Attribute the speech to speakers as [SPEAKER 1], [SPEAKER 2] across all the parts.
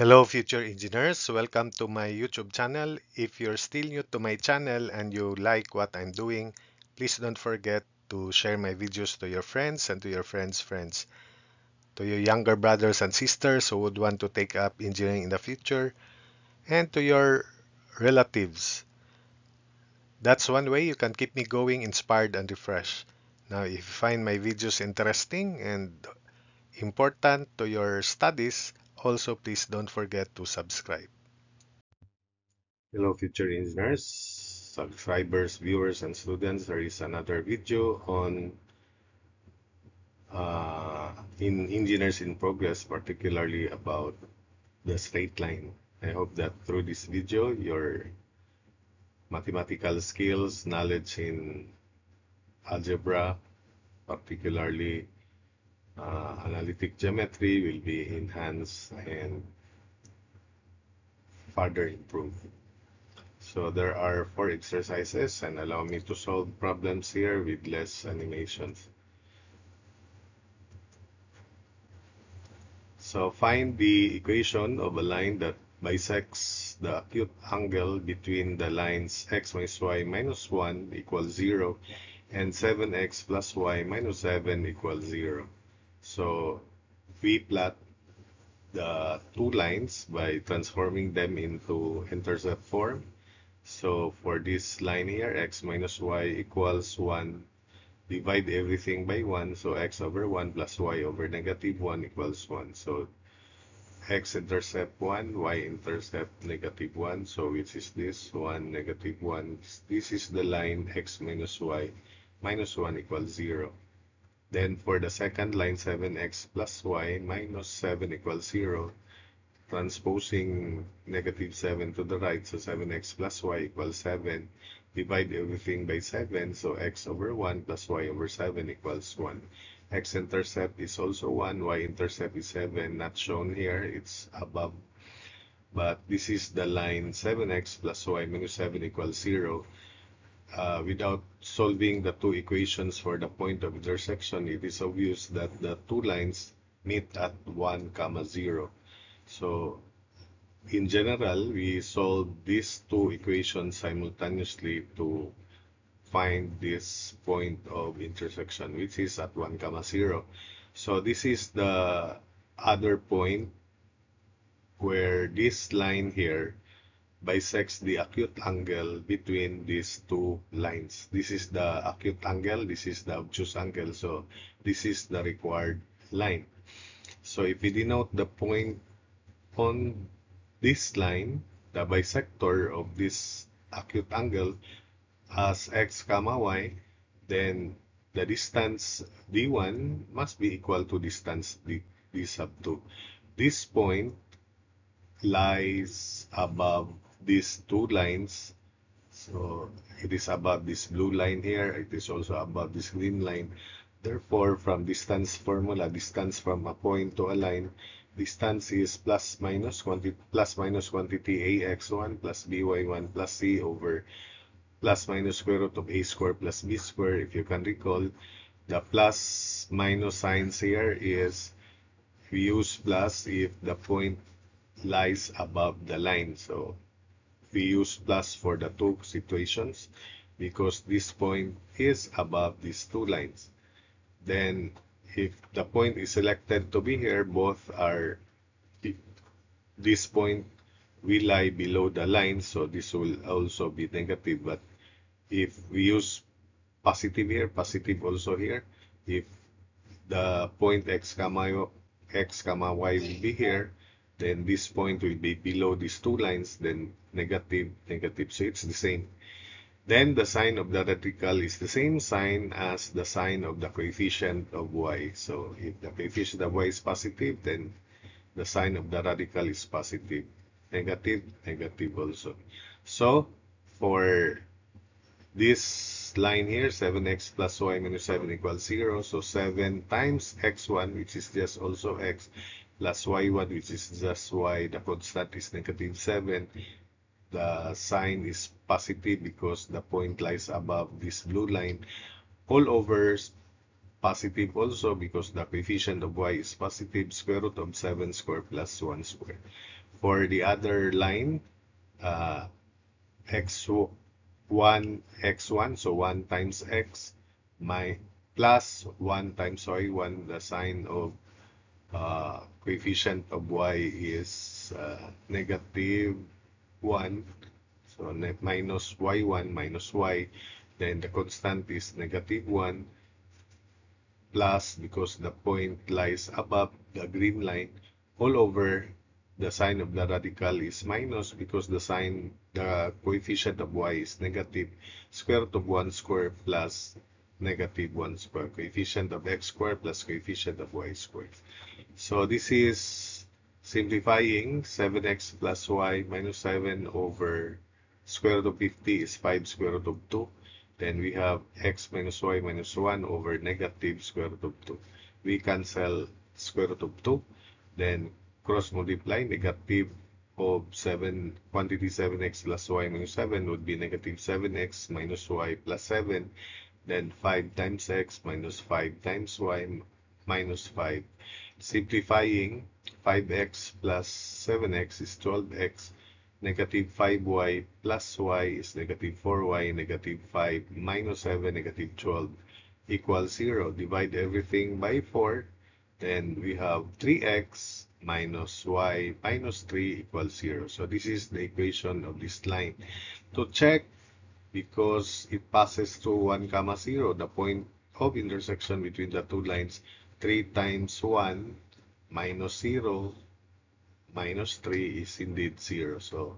[SPEAKER 1] Hello, future engineers. Welcome to my YouTube channel. If you're still new to my channel and you like what I'm doing, please don't forget to share my videos to your friends and to your friends' friends, to your younger brothers and sisters who would want to take up engineering in the future, and to your relatives. That's one way you can keep me going, inspired, and refreshed. Now, if you find my videos interesting and important to your studies, also please don't forget to subscribe. Hello, future engineers, subscribers, viewers, and students. There is another video on in engineers in progress, particularly about the straight line. I hope that through this video, your mathematical skills, knowledge in algebra, particularly analytic geometry, will be enhanced and further improved. So there are 4 exercises, and allow me to solve problems here with less animations. So find the equation of a line that bisects the acute angle between the lines x minus y minus 1 equals 0 and 7x plus y minus 7 equals 0. So we plot the two lines by transforming them into intercept form. So for this line here, x minus y equals 1, divide everything by 1, so x over 1 plus y over negative 1 equals 1. So x-intercept 1, y-intercept negative 1. So which is this? 1, negative 1. This is the line x minus y minus 1 equals 0. Then for the second line, 7x plus y minus 7 equals 0. Transposing negative 7 to the right, so 7x plus y equals 7. Divide everything by 7, so x over 1 plus y over 7 equals 1. X-intercept is also 1, y-intercept is 7, not shown here, it's above. But this is the line 7x plus y minus 7 equals 0. Without solving the two equations for the point of intersection, it is obvious that the two lines meet at 1, 0. So in general, we solve these two equations simultaneously to find this point of intersection, which is at 1, 0. So this is the other point where this line here bisects the acute angle between these two lines. This is the acute angle, this is the obtuse angle, so this is the required line. So if we denote the point on this line, the bisector of this acute angle, as x comma y, then the distance d1 must be equal to distance d sub 2. This point lies above these two lines. So it is above this blue line here. It is also above this green line. Therefore, from distance formula, distance from a point to a line, distance is plus minus quantity ax1 plus by1 plus c over plus minus square root of a square plus b square. If you can recall, the plus minus signs here is we use plus if the point lies above the line. So we use plus for the two situations because this point is above these two lines. Then if the point is selected to be here, both are, this point will lie below the line, so this will also be negative. But if we use positive here, positive also here, if the point x comma y will be here, then this point will be below these two lines, then negative, negative, so it's the same. Then the sign of the radical is the same sign as the sign of the coefficient of y. So if the coefficient of y is positive, then the sign of the radical is positive. Negative, negative also. So for this line here, 7x plus y minus 7 equals 0. So 7 times x1, which is just also x, plus y1, which is just y. The constant is negative 7. The sign is positive because the point lies above this blue line. All over positive also because the coefficient of y is positive, square root of 7 square plus 1 square. For the other line, x1, x1, so 1 times x, my plus 1 times y1, the sign of coefficient of y is negative 1, so minus y1 minus y, then the constant is negative 1, plus, because the point lies above the green line, all over the sign of the radical is minus, because the coefficient of y is negative, square root of 1 square plus negative 1 square, coefficient of x square plus coefficient of y square. So this is simplifying 7x plus y minus 7 over square root of 50 is 5 square root of 2. Then we have x minus y minus 1 over negative square root of 2. We cancel square root of 2. Then cross multiply, negative of 7, quantity 7x plus y minus 7 would be negative 7x minus y plus 7. Then 5 times x minus 5 times y minus 5. Simplifying, 5x plus 7x is 12x. Negative 5y plus y is negative 4y, negative 5 minus 7, negative 12 equals 0. Divide everything by 4, then we have 3x minus y minus 3 equals 0. So this is the equation of this line. To check, because it passes through 1, 0, the point of intersection between the two lines, 3 times 1 minus 0 minus 3 is indeed 0. So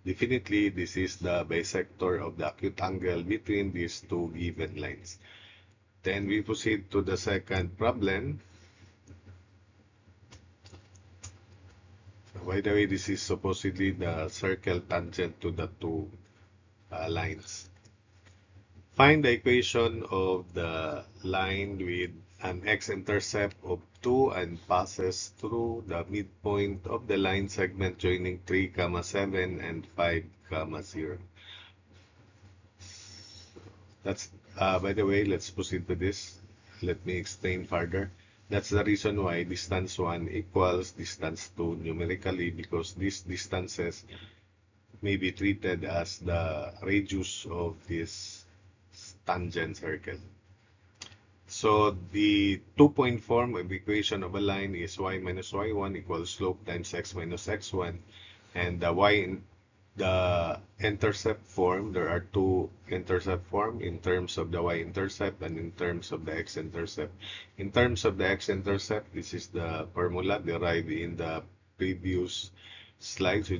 [SPEAKER 1] definitely this is the bisector of the acute angle between these two given lines. Then we proceed to the second problem. By the way, this is supposedly the circle tangent to the two lines. Find the equation of the line with an x-intercept of 2 and passes through the midpoint of the line segment joining 3, 7 and 5, 0. That's by the way, let's proceed to this. Let me explain further. That's the reason why distance 1 equals distance 2 numerically, because these distances may be treated as the radius of this tangent circle. So the 2-point form of equation of a line is y minus y1 equals slope times x minus x1, and the intercept form, there are two intercept form in terms of the y-intercept and in terms of the x-intercept. In terms of the x-intercept, this is the formula derived in the previous slides.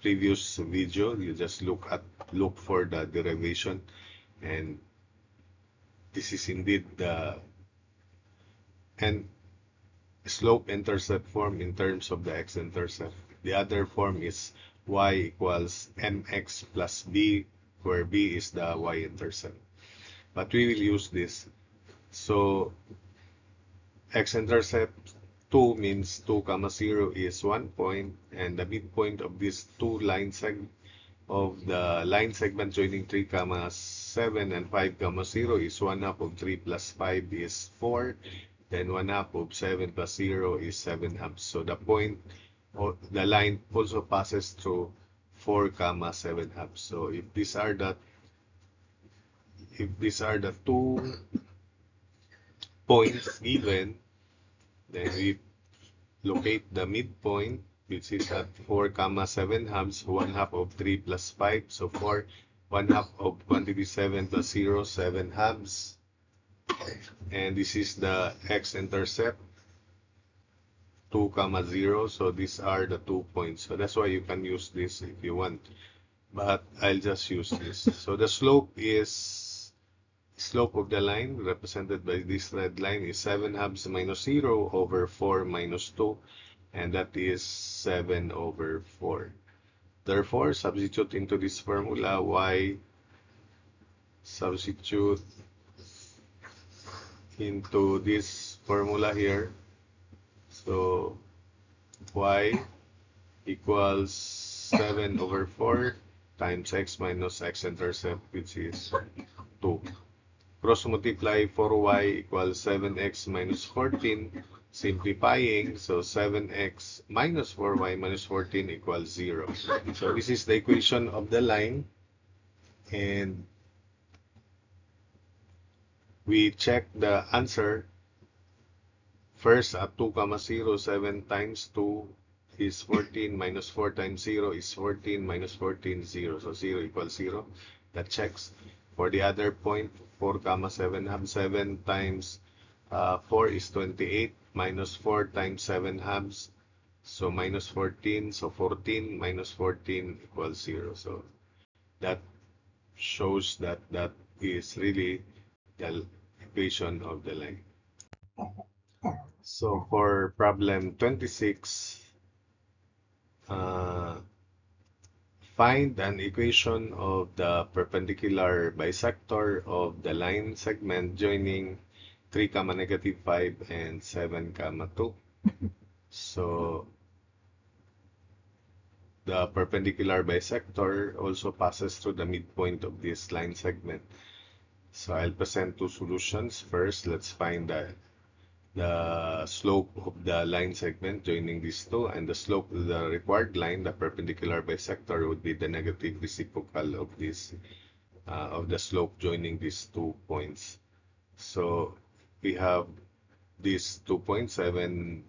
[SPEAKER 1] Previous video, you just look for the derivation, and this is indeed the slope-intercept form in terms of the x-intercept. The other form is y equals mx plus b, where b is the y-intercept. But we will use this. So x-intercept 2 means 2, 0 is 1 point, and the midpoint of these two line segment joining 3, 7 and 5, 0 is 1/2 of 3 plus 5 is 4. Then 1/2 of 7 plus 0 is 7/2. So the point or the line also passes through 4, 7/2. So if these are the 2 points given, then we locate the midpoint, which is at 4, 7/2, 1/2 of 3 plus 5. So 4, 1/2 of quantity 7 plus 0, 7/2. And this is the x-intercept, 2, 0. So these are the 2 points. So that's why you can use this if you want. But I'll just use this. So the slope of the line represented by this red line is 7/2 minus 0 over 4 minus 2. And that is 7 over 4. Therefore, substitute into this formula substitute into this formula here. So y equals 7 over 4 times x minus x-intercept, which is 2. Cross multiply 4y equals 7x minus 14 Simplifying, so 7x minus 4y minus 14 equals 0. So this is the equation of the line, and we check the answer first at 2, 0. 7 times 2 is 14, minus 4 times 0 is 14, minus 14, 0. So 0 equals 0. That checks. For the other point, 4, 7 halves, 7 times 4 is 28, minus 4 times 7 halves, so minus 14, so 14 minus 14 equals 0. So that shows that that is really the equation of the line. So for problem 26, find an equation of the perpendicular bisector of the line segment joining 3, negative 5 and 7, 2. So the perpendicular bisector also passes through the midpoint of this line segment. So I'll present two solutions. First, let's find the slope of the line segment joining these two, and the slope of the required line, the perpendicular bisector, would be the negative reciprocal of this of the slope joining these 2 points. So we have these 2 points, 7,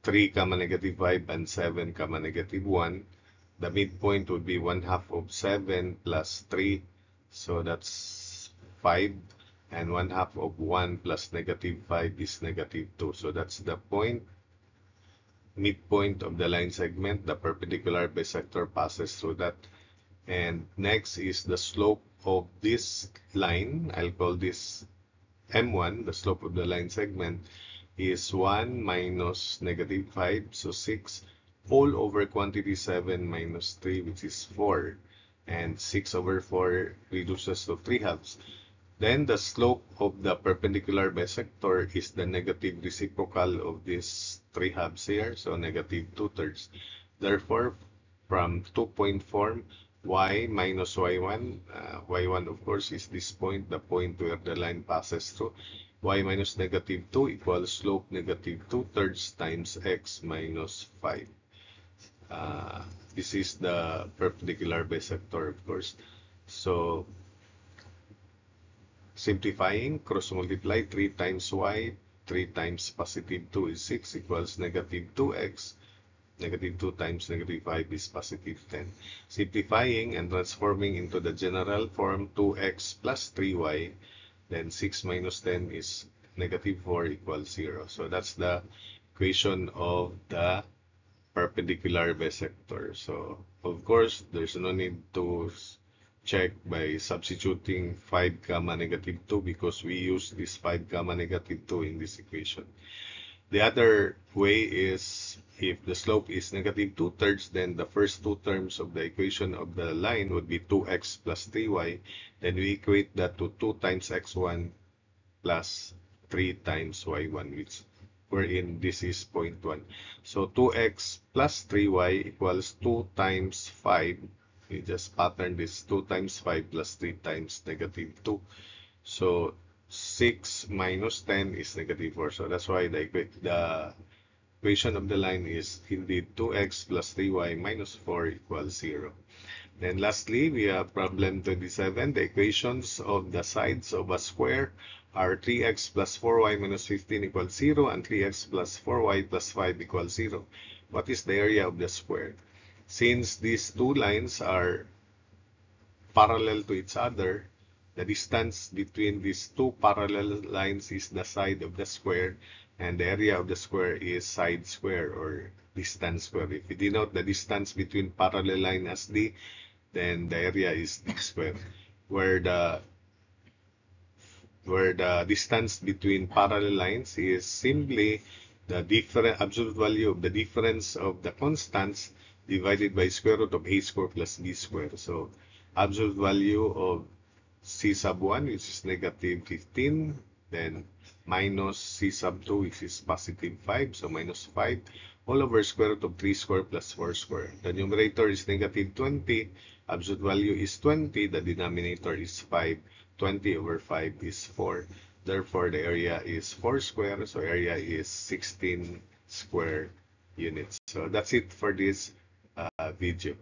[SPEAKER 1] 3, negative 5 and 7, negative 1. The midpoint would be 1/2 of 7 plus 3, so that's 5, and 1/2 of 1 plus negative 5 is negative 2. So that's the point, midpoint of the line segment. The perpendicular bisector passes through that. And next is the slope of this line. I'll call this M1, the slope of the line segment, is 1 minus negative 5, so 6, all over quantity 7 minus 3, which is 4. And 6 over 4 reduces to 3 halves. Then the slope of the perpendicular bisector is the negative reciprocal of this 3 halves here, so negative 2/3. Therefore, from 2-point form, y minus y1, y1 of course is this point, the point where the line passes through, y minus negative 2 equals slope negative 2/3 times x minus 5. This is the perpendicular bisector, of course. So simplifying, cross multiply, 3 times y, 3 times positive 2 is 6 equals negative 2x. Negative 2 times negative 5 is positive 10. Simplifying and transforming into the general form, 2x plus 3y, then 6 minus 10 is negative 4 equals 0. So that's the equation of the perpendicular bisector. So of course, there's no need to check by substituting 5, negative 2, because we use this 5, negative 2 in this equation. The other way is, if the slope is negative 2/3, then the first two terms of the equation of the line would be 2x plus 3y. Then we equate that to 2 times x1 plus 3 times y1, which wherein this is 0.1. So 2x plus 3y equals 2 times 5. We just pattern this, 2 times 5 plus 3 times negative 2. So 6 minus 10 is negative 4. So that's why the equation of the line is indeed 2x plus 3y minus 4 equals 0. Then lastly, we have problem 27. The equations of the sides of a square are 3x plus 4y minus 15 equals 0 and 3x plus 4y plus 5 equals 0. What is the area of the square? Since these two lines are parallel to each other, the distance between these two parallel lines is the side of the square, and the area of the square is side square or distance square. If we denote the distance between parallel line as d, then the area is d square, where the distance between parallel lines is simply the absolute value of the difference of the constants divided by square root of a square plus b square. So absolute value of c sub 1, which is negative 15, then minus c sub 2, which is positive 5, so minus 5, all over square root of 3 square plus 4 square. The numerator is negative 20, absolute value is 20, the denominator is 5, 20 over 5 is 4. Therefore, the area is 4 square, so area is 16 square units. So that's it for this video.